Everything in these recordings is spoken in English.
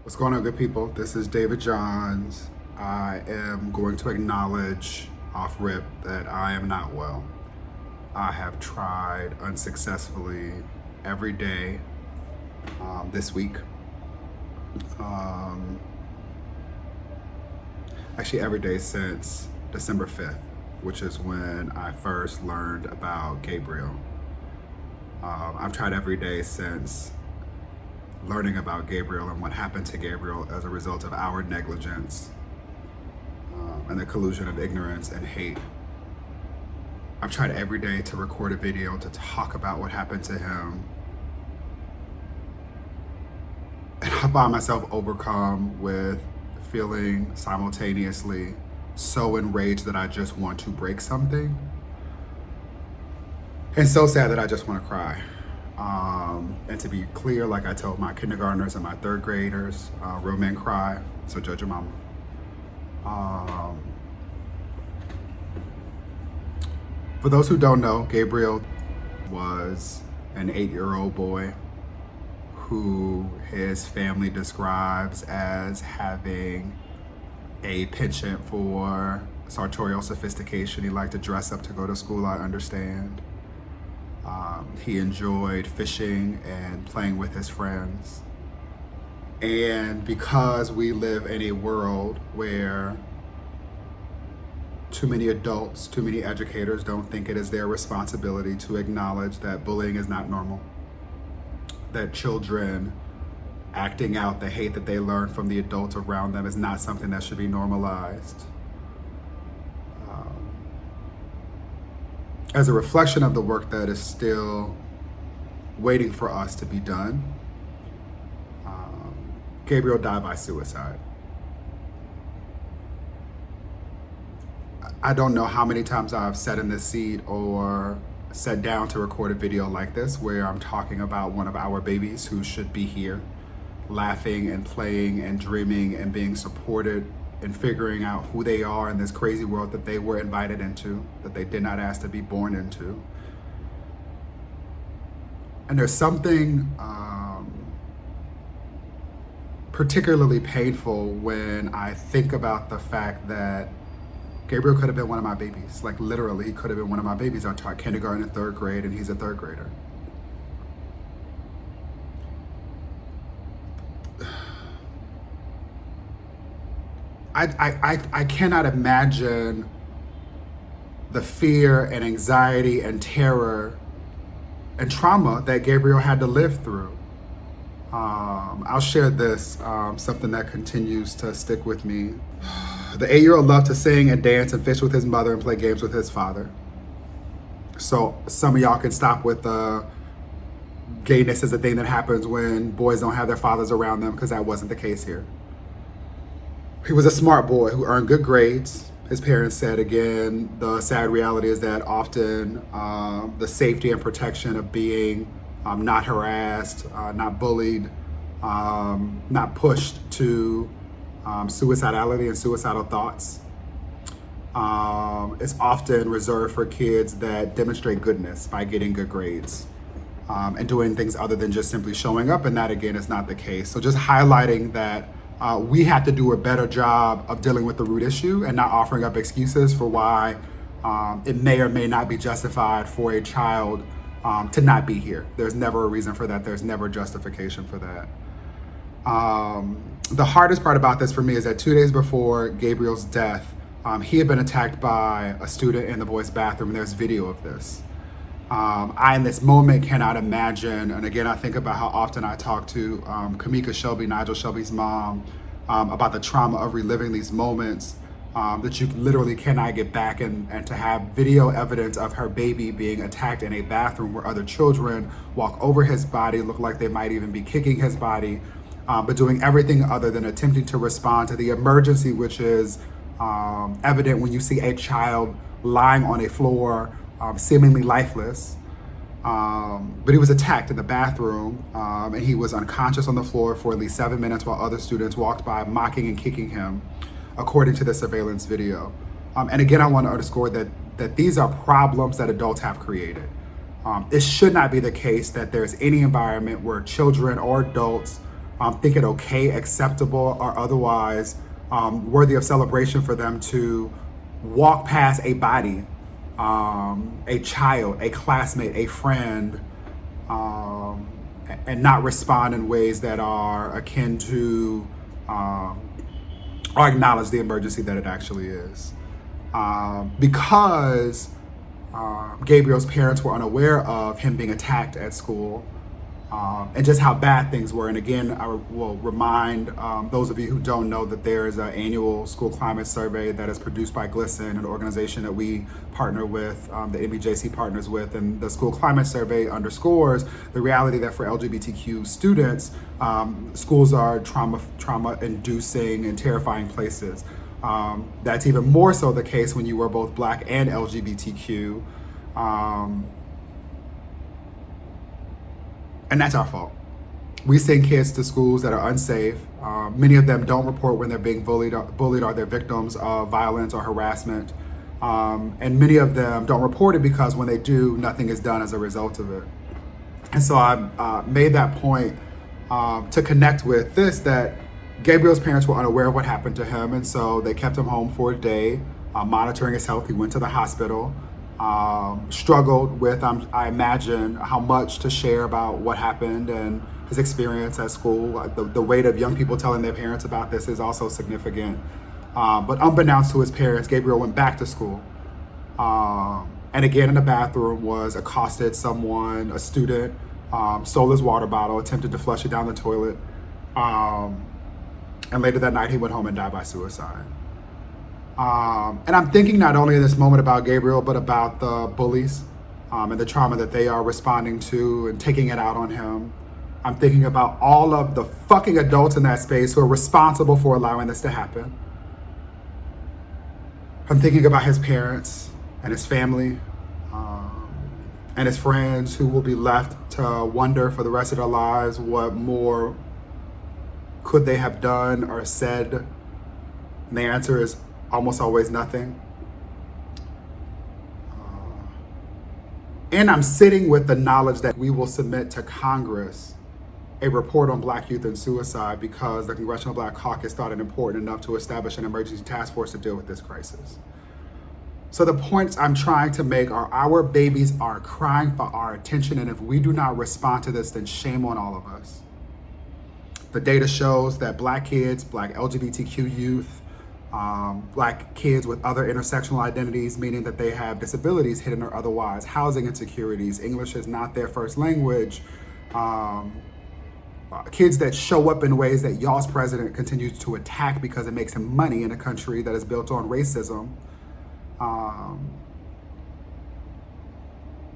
What's going on, good people? This is David Johns. I am going to acknowledge off rip that I am not well. I have tried unsuccessfully every day this week. Actually, every day since December 5th, which is when I first learned about Gabriel. I've tried every day since learning about Gabriel and what happened to Gabriel as a result of our negligence and the collusion of ignorance and hate. I've tried every day to record a video to talk about what happened to him. And I find myself overcome with feeling simultaneously so enraged that I just want to break something, and so sad that I just want to cry. And to be clear, like I told my kindergartners and my third graders, real men cry, so judge your mama. For those who don't know, Gabriel was an 8-year-old boy who his family describes as having a penchant for sartorial sophistication. He liked to dress up to go to school, I understand. He enjoyed fishing and playing with his friends. And because we live in a world where too many adults, too many educators don't think it is their responsibility to acknowledge that bullying is not normal, that children acting out the hate that they learn from the adults around them is not something that should be normalized. As a reflection of the work that is still waiting for us to be done, Gabriel died by suicide. I don't know how many times I've sat in this seat or sat down to record a video like this where I'm talking about one of our babies who should be here, laughing and playing and dreaming and being supported and figuring out who they are in this crazy world that they were invited into, that they did not ask to be born into. And there's something particularly painful when I think about the fact that Gabriel could have been one of my babies. Like literally, he could have been one of my babies. I taught kindergarten and third grade, and he's a third grader. I cannot imagine the fear and anxiety and terror and trauma that Gabriel had to live through. I'll share this, something that continues to stick with me. The 8-year-old loved to sing and dance and fish with his mother and play games with his father. So some of y'all can stop with gayness is a thing that happens when boys don't have their fathers around them, because that wasn't the case here. He was a smart boy who earned good grades. His parents said, again, the sad reality is that often the safety and protection of being not harassed, not bullied, not pushed to suicidality and suicidal thoughts is often reserved for kids that demonstrate goodness by getting good grades and doing things other than just simply showing up. And that, again, is not the case. So just highlighting that we have to do a better job of dealing with the root issue and not offering up excuses for why it may or may not be justified for a child to not be here. There's never a reason for that. There's never justification for that. The hardest part about this for me is that 2 days before Gabriel's death, he had been attacked by a student in the boys' bathroom, and there's video of this. I, in this moment, cannot imagine, and again, I think about how often I talk to Kamika Shelby, Nigel Shelby's mom, about the trauma of reliving these moments that you literally cannot get back, and to have video evidence of her baby being attacked in a bathroom where other children walk over his body, look like they might even be kicking his body, but doing everything other than attempting to respond to the emergency, which is evident when you see a child lying on a floor, seemingly lifeless. But he was attacked in the bathroom, and he was unconscious on the floor for at least 7 minutes while other students walked by mocking and kicking him, according to the surveillance video. And again, I want to underscore that these are problems that adults have created. It should not be the case that there's any environment where children or adults think it okay, acceptable, or otherwise worthy of celebration for them to walk past a body, a child, a classmate, a friend, and not respond in ways that are akin to or acknowledge the emergency that it actually is. Because Gabriel's parents were unaware of him being attacked at school, and just how bad things were. And again, I will remind those of you who don't know that there is an annual school climate survey that is produced by GLSEN, an organization that we partner with, the NBJC partners with. And the school climate survey underscores the reality that for LGBTQ students, schools are trauma-inducing and terrifying places. That's even more so the case when you were both Black and LGBTQ. And that's our fault. We send kids to schools that are unsafe. Many of them don't report when they're being bullied or they're victims of violence or harassment. And many of them don't report it because when they do, nothing is done as a result of it. And so I made that point to connect with this, that Gabriel's parents were unaware of what happened to him. And so they kept him home for a day, monitoring his health. He went to the hospital. Struggled with, I imagine, how much to share about what happened and his experience at school. The weight of young people telling their parents about this is also significant. But unbeknownst to his parents, Gabriel went back to school. And again, in the bathroom was accosted someone, a student, stole his water bottle, attempted to flush it down the toilet. And later that night, he went home and died by suicide. And I'm thinking not only in this moment about Gabriel, but about the bullies and the trauma that they are responding to and taking it out on him. I'm thinking about all of the fucking adults in that space who are responsible for allowing this to happen. I'm thinking about his parents and his family and his friends who will be left to wonder for the rest of their lives what more could they have done or said. And the answer is almost always nothing. And I'm sitting with the knowledge that we will submit to Congress a report on Black youth and suicide because the Congressional Black Caucus thought it important enough to establish an emergency task force to deal with this crisis. So the points I'm trying to make are our babies are crying for our attention, and if we do not respond to this, then shame on all of us. The data shows that Black kids, Black LGBTQ youth, Black kids with other intersectional identities, meaning that they have disabilities, hidden or otherwise, housing insecurities, English is not their first language, kids that show up in ways that y'all's president continues to attack because it makes him money in a country that is built on racism,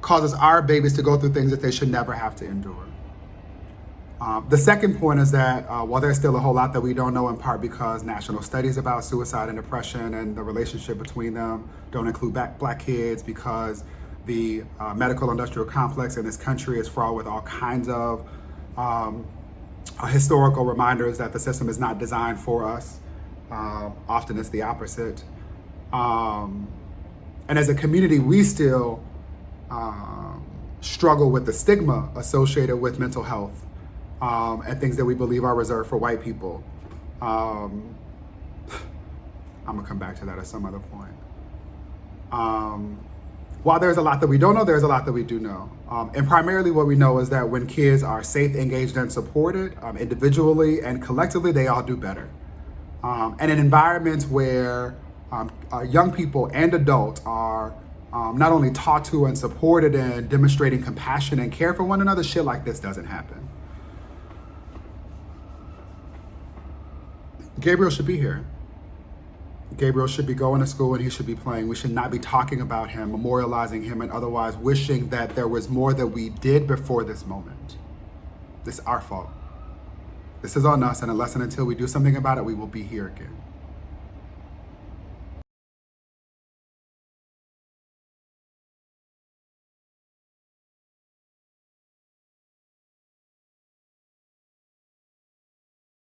causes our babies to go through things that they should never have to endure. The second point is that while there's still a whole lot that we don't know, in part because national studies about suicide and depression and the relationship between them don't include Black kids, because the medical industrial complex in this country is fraught with all kinds of historical reminders that the system is not designed for us. Often it's the opposite. And as a community, we still struggle with the stigma associated with mental health. And things that we believe are reserved for white people. I'm gonna come back to that at some other point. While there's a lot that we don't know, there's a lot that we do know. And primarily what we know is that when kids are safe, engaged, and supported, individually and collectively, they all do better. And in environments where young people and adults are not only taught to and supported and demonstrating compassion and care for one another, shit like this doesn't happen. Gabriel should be here. Gabriel should be going to school and he should be playing. We should not be talking about him, memorializing him, and otherwise wishing that there was more that we did before this moment. This is our fault. This is on us, and unless and until we do something about it, we will be here again.